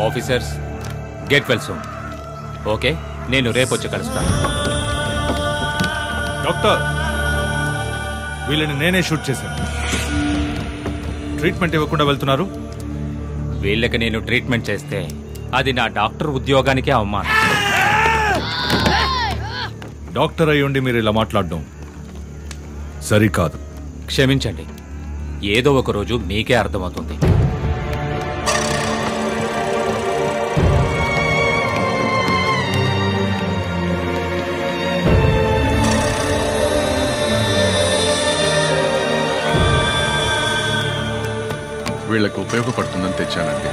Officers get well soon. Okay, నేను రేపొచ్చి కలుస్తాను. Doctor, వీళ్ళని నేనే షూట్ చేశాను. ట్రీట్మెంట్ ఇవ్వకుండా వెళ్తున్నారు. వీళ్ళకి నేను ట్రీట్మెంట్ చేస్తే అది నా డాక్టర్ ఉద్యోగానికే అవమానం. డాక్టర్ అయ్యుండి మీరు ఇలా మాట్లాడడం సరికాదు. క్షమించండి, ఏదో ఒక రోజు మీకే అర్థమవుతుంది. వీళ్ళకు ఉపయోగపడుతుందని తెచ్చానండి.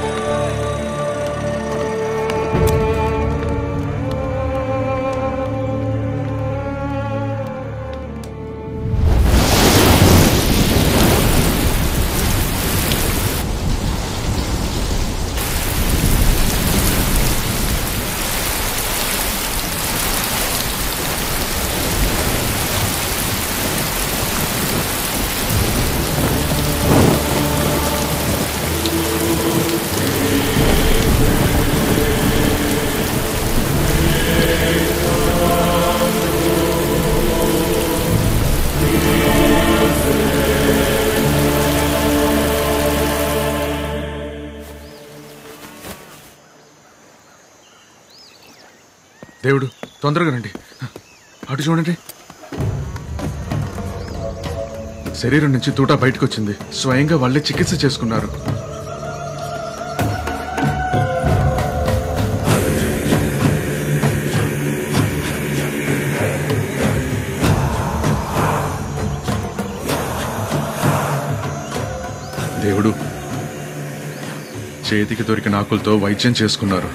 దేవుడు, తొందరగా రండి. అటు చూడండి. శరీరం నుంచి తూటా బయటకు వచ్చింది. స్వయంగా వాళ్ళే చికిత్స చేసుకున్నారు. దేవుడు, చేతికి దొరికిన ఆకులతో వైద్యం చేసుకున్నారు.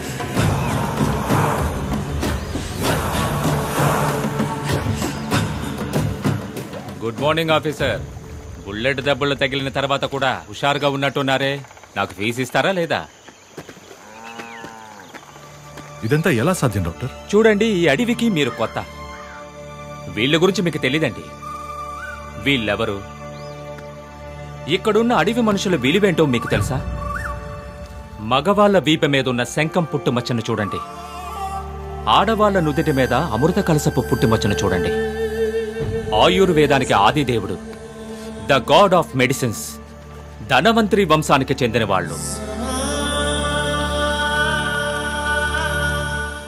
Good morning officer. బుల్లెట్ దెబ్బలు తగిలిన తర్వాత కూడా హుషారుగా ఉన్నట్టున్నారే. నాకు ఫీజు ఇస్తారా లేదా? ఇదంతా ఎలా సాధ్యం డాక్టర్? చూడండి, ఈ అడవికి మీరు కొత్త. వీళ్ళ గురించి మీకు తెలీదండి. వీళ్ళెవరు? ఇక్కడున్న అడవి మనుషుల విలువేంటో మీకు తెలుసా? మగవాళ్ల వీప మీదున్న శంఖం పుట్టుమచ్చను చూడండి. ఆడవాళ్ల నుదిటి మీద అమృత కలసపు పుట్టుమచ్చను చూడండి. ఆయుర్వేదానికి ఆదిదేవుడు, the god of medicines, Dhanvantari వంశానికి చెందిన వాళ్ళు.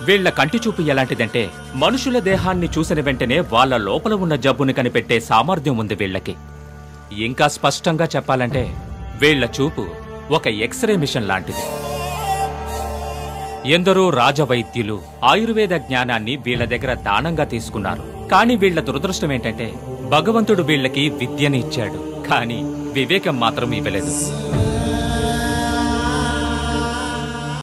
వీళ్ల కంటి చూపు ఎలాంటిదంటే మనుషుల దేహాన్ని చూసిన వెంటనే వాళ్ళ లోపల ఉన్న జబ్బుని కనిపెట్టే సామర్థ్యం ఉంది వీళ్లకి. ఇంకా స్పష్టంగా చెప్పాలంటే వీళ్ల చూపు ఒక ఎక్స్రే మిషన్ లాంటిది. ఎందరో రాజవైద్యులు ఆయుర్వేద జ్ఞానాన్ని వీళ్ల దగ్గర దానంగా తీసుకున్నారు. కానీ వీళ్ల దురదృష్టం ఏంటంటే భగవంతుడు వీళ్లకి విద్యని ఇచ్చాడు, కానీ వివేకం మాత్రం ఇవ్వలేదు.